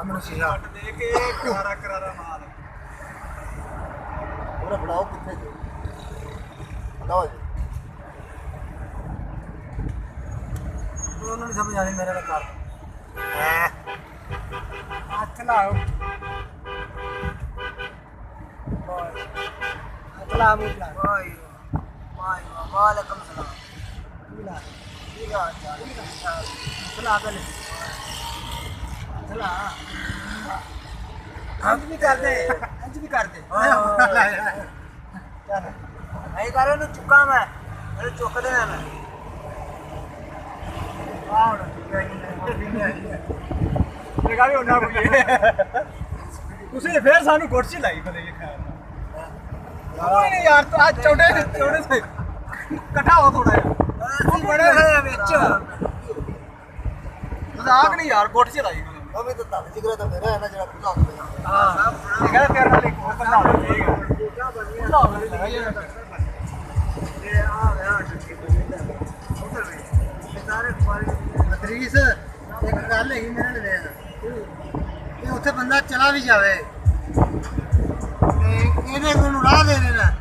ਮੈਨੂੰ ਸੀਗਾ ਦੇ ਕੇ ਕਰਾਰਾ ਕਰਾਰਾ ਮਾਲ ਉਹਨੇ ਬਣਾਓ ਕਿੱਥੇ ਜੀ ਲਓ ਜੀ ਉਹਨਾਂ ਨੂੰ ਸਮਝ ਆਣੀ ਮੇਰੇ ਨਾਲ ਕਰ ਹੱਥ ਲਾਓ ਅਸਲਾਮ ਅਲੈਕੁਮ ਵਾਈ ਵਾਲੇਕੁਮ ਸਲਾਮ ਬਿਲਾ ਬਿਲਾ ਸਲਾਮ ਸਲਾਮ ਅੱਜ ਵੀ ਕਰਦੇ ਚੱਲ ਐ ਕਰੇ ਨੂੰ ਚੁੱਕਾ ਮੈਂ ਇਹ ਚੁੱਕ ਦੇਣਾ ਮੈਂ ਆਉਣ ਇਹ ਗਾੜੀ ਉਹਨਾਂ ਤੁਸੀਂ ਫੇਰ ਸਾਨੂੰ ਕੁਰਸੀ ਲਾਈ ਭਲੇ ਇਹ ਖੈਰ ਕੋਈ ਨਹੀਂ ਯਾਰ ਤੂੰ ਅੱਜ ਚੌੜੇ ਸੇ ਇਕੱਠਾ ਹੋ ਥੋੜਾ ਜਿਹਾ ਅਸੀਂ ਬੜੇ ਹੋਏ ਵਿੱਚ ਮਜ਼ਾਕ ਨਹੀਂ ਯਾਰ ਕੁਰਸੀ ਲਾਈ ਉਹ ਵੀ ਤਾਂ ਧੱਕ ਜਿਗਰਾ ਤਾਂ ਮੇਰਾ ਹੈ ਨਾ ਜਿਹੜਾ ਖੁੱਲਾ ਹੁੰਦਾ ਹਾਂ ਇਹ ਕਹਿੰਦਾ ਤੇਰੇ ਨਾਲ ਇੱਕ ਹੋਰ ਬਣਾ ਲਓ ਠੀਕ ਇਹ ਆ ਗਿਆ ਟੱਕੀ ਉਧਰ ਵੀ ਸਾਰੇ ਮਦਰੀਸ ਇੱਕ ਗੱਲ ਹੈਗੀ ਮੇਰੇ ਨਾਲ ਵੇਖ ਇਹ ਉੱਥੇ ਬੰਦਾ ਚਲਾ ਵੀ ਜਾਵੇ ਤੇ ਇਹਦੇ ਕੋਲ ਰਾਹ ਦੇ ਦੇਣਾ